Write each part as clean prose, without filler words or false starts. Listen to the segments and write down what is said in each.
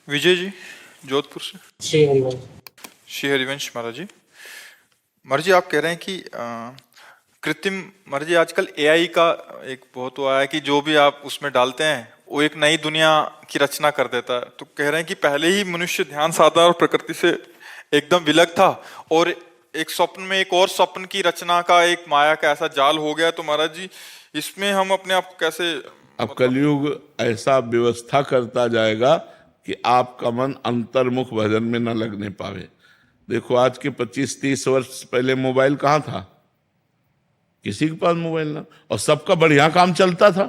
विजय जी, जोधपुर से। श्री हरिवंश। श्री हरिवंश महाराज जी। महाराज जी, आप कह रहे हैं कि कृत्रिम, महाराज जी आजकल एआई का एक बहुत वो आया है कि जो भी आप उसमें डालते हैं वो एक नई दुनिया की रचना कर देता है। तो कह रहे हैं कि पहले ही मनुष्य ध्यान साधना और प्रकृति से एकदम विलग था और एक स्वप्न में एक और स्वप्न की रचना का एक माया का ऐसा जाल हो गया। तो महाराज जी इसमें हम अपने आप को कैसे, अब कलयुग ऐसा व्यवस्था करता जाएगा कि आपका मन अंतर्मुख भजन में न लगने पावे। देखो, आज के 25-30 वर्ष पहले मोबाइल कहाँ था? किसी के पास मोबाइल ना, और सबका बढ़िया काम चलता था।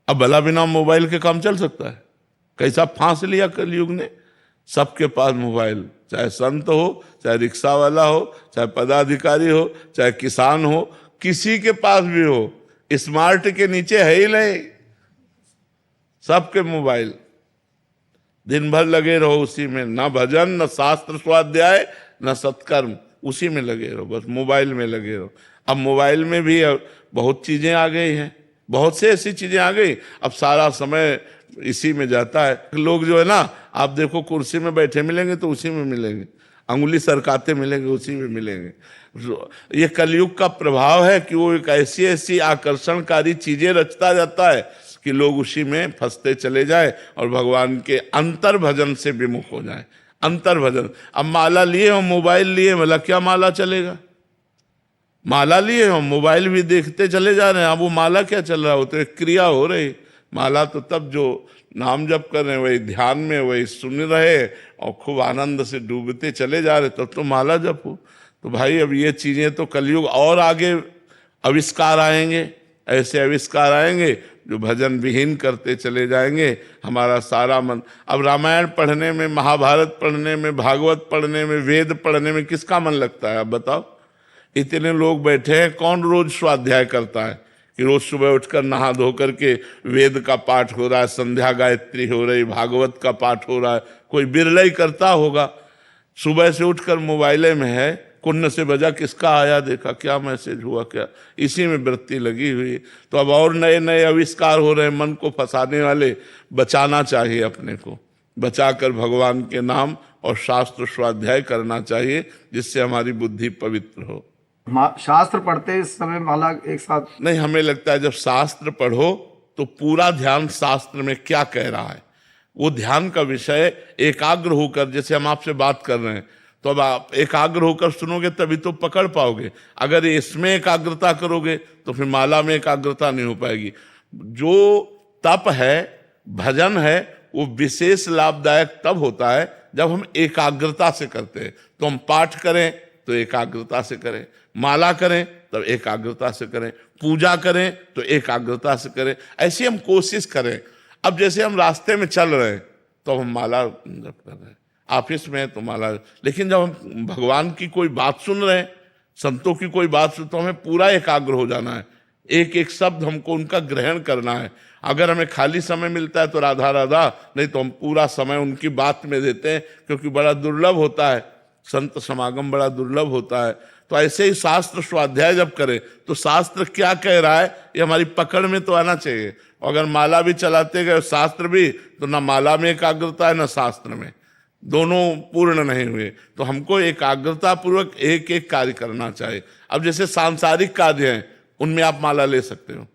अब भला बिना मोबाइल के काम चल सकता है? कैसा फांस लिया कलयुग ने। सबके पास मोबाइल, चाहे संत हो, चाहे रिक्शा वाला हो, चाहे पदाधिकारी हो, चाहे किसान हो, किसी के पास भी हो, स्मार्ट के नीचे है ही नहीं। सबके मोबाइल, दिन भर लगे रहो उसी में, ना भजन, न शास्त्र स्वाध्याय, न सत्कर्म, उसी में लगे रहो, बस मोबाइल में लगे रहो। अब मोबाइल में भी बहुत चीजें आ गई हैं, बहुत से ऐसी चीजें आ गई, अब सारा समय इसी में जाता है। लोग जो है ना, आप देखो कुर्सी में बैठे मिलेंगे तो उसी में मिलेंगे, अंगुली सरकाते मिलेंगे उसी में मिलेंगे। ये कलयुग का प्रभाव है कि वो एक ऐसी ऐसी आकर्षणकारी चीजें रचता जाता है कि लोग उसी में फंसते चले जाए और भगवान के अंतर भजन से विमुख हो जाए। अंतर भजन, अब माला लिए हो, मोबाइल लिए, भला क्या माला चलेगा? माला लिए हो, मोबाइल भी देखते चले जा रहे हैं, अब वो माला क्या चल रहा हो? तो एक क्रिया हो रही। माला तो तब जो नाम जप कर रहे हैं, वही ध्यान में, वही सुन रहे और खूब आनंद से डूबते चले जा रहे, तब तो माला जप हो। तो भाई अब ये चीजें तो कलयुग और आगे आविष्कार आएंगे, ऐसे आविष्कार आएंगे जो भजन विहीन करते चले जाएंगे हमारा सारा मन। अब रामायण पढ़ने में, महाभारत पढ़ने में, भागवत पढ़ने में, वेद पढ़ने में किसका मन लगता है? अब बताओ। इतने लोग बैठे हैं, कौन रोज स्वाध्याय करता है कि रोज सुबह उठकर नहा धो करके वेद का पाठ हो रहा है, संध्या गायत्री हो रही, भागवत का पाठ हो रहा है? कोई बिरला ही करता होगा। सुबह से उठकर मोबाइले में है, कुन्न से बजा, किसका आया देखा, क्या मैसेज हुआ, क्या, इसी में वृत्ति लगी हुई। तो अब और नए नए आविष्कार हो रहे हैं मन को फंसाने वाले। बचाना चाहिए अपने को, बचाकर भगवान के नाम और शास्त्र स्वाध्याय करना चाहिए, जिससे हमारी बुद्धि पवित्र हो। शास्त्र पढ़ते समय माला एक साथ नहीं, हमें लगता है जब शास्त्र पढ़ो तो पूरा ध्यान शास्त्र में क्या कह रहा है, वो ध्यान का विषय एकाग्र होकर, जैसे हम आपसे बात कर रहे हैं, तो अब आप एकाग्र होकर सुनोगे तभी तो पकड़ पाओगे। अगर इसमें एकाग्रता करोगे तो फिर माला में एकाग्रता नहीं हो पाएगी। जो तप है, भजन है, वो विशेष लाभदायक तब होता है जब हम एकाग्रता से करते हैं। तो हम पाठ करें तो एकाग्रता से करें, माला करें तब एकाग्रता से करें, पूजा करें तो एकाग्रता से करें, ऐसी हम कोशिश करें। अब जैसे हम रास्ते में चल रहे हैं तो हम माला जप कर रहे हैं, ऑफिस में तो माला, लेकिन जब हम भगवान की कोई बात सुन रहे हैं, संतों की कोई बात सुन, तो हमें पूरा एकाग्र हो जाना है, एक एक शब्द हमको उनका ग्रहण करना है। अगर हमें खाली समय मिलता है तो राधा राधा, नहीं तो हम पूरा समय उनकी बात में देते हैं, क्योंकि बड़ा दुर्लभ होता है, संत समागम बड़ा दुर्लभ होता है। तो ऐसे ही शास्त्र स्वाध्याय जब करें तो शास्त्र क्या कह रहा है ये हमारी पकड़ में तो आना चाहिए। अगर माला भी चलाते गए शास्त्र भी, तो ना माला में एकाग्रता है ना शास्त्र में, दोनों पूर्ण नहीं हुए। तो हमको एकाग्रता पूर्वक एक एक कार्य करना चाहिए। अब जैसे सांसारिक कार्य हैं, उनमें आप माला ले सकते हो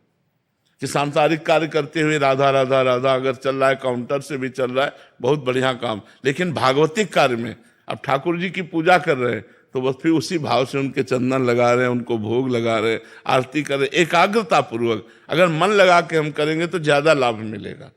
कि सांसारिक कार्य करते हुए राधा राधा राधा अगर चल रहा है, काउंटर से भी चल रहा है, बहुत बढ़िया काम। लेकिन भागवतिक कार्य में अब ठाकुर जी की पूजा कर रहे हैं तो बस फिर उसी भाव से उनके चंदन लगा रहे हैं, उनको भोग लगा रहे हैं, आरती कर रहे हैं, एकाग्रता पूर्वक। अगर मन लगा के हम करेंगे तो ज्यादा लाभ मिलेगा।